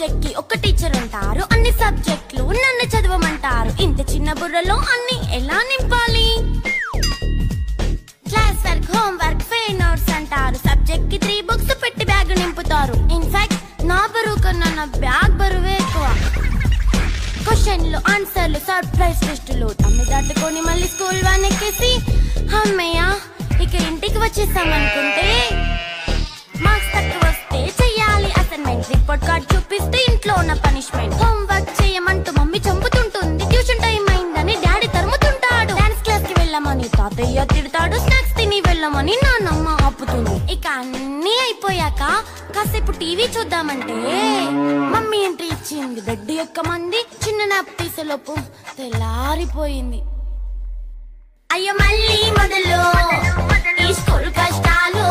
Subject కి ఒక teacher ఉంటారు, అన్ని సబ్జెక్టులు నన్ను చదవమంటారు. ఇంత చిన్న బుర్రలో అన్ని ఎలా నింపాలి? Class work, home work, fair notes అంటారు. సబ్జెక్ట్ కి 3 బుక్స్ పెట్టి బ్యాగ్ నింపుతారు. ఇన్ఫాక్ట్ నా బరువు కన్నా నా బ్యాగ్ బరువే ఎక్కువ. క్వశ్చన్లు, ఆన్సర్లు, సర్ప్రైజ్ టెస్టులు తమ్మి దాటుకొని మళ్ళీ స్కూల్ వ్యాన్ ఎక్కేసి అమ్మయ్య ఇక ఇంటికి వచ్చేసామనుకుంటే మార్క్స్ తక్కువ వస్తే చెయ్యాలి అసైన్మెంట్. రిపోర్ట్ కార్డ్ చూపిస్తే ఇంట్లో ఉన్న పనిష్మెంట్. హోమ్ వర్క్ చేయమంటూ మమ్మీ చంపుతుంటుంది. ట్యూషన్ టైం అయిందని డాడీ తరుముతుంటాడు. డాన్స్ క్లాస్ కి వెళ్ళమని తాతయ్య తిడతాడు. స్నాక్స్ తిని వెళ్ళమని నాన్నమ్మ ఆపుతుంది. ఇక అన్నీ అయిపోయాక కాసేపు టీవీ చూద్దామంటే మమ్మీ ఎంట్రీ ఇచ్చింది. బెడ్ యొక్క మంది చిన్న నాప్ తీసేలోపు తెల్లారిపోయింది. అయ్యో మళ్ళీ మొదలు ఈ స్కూల్ కష్టాలు.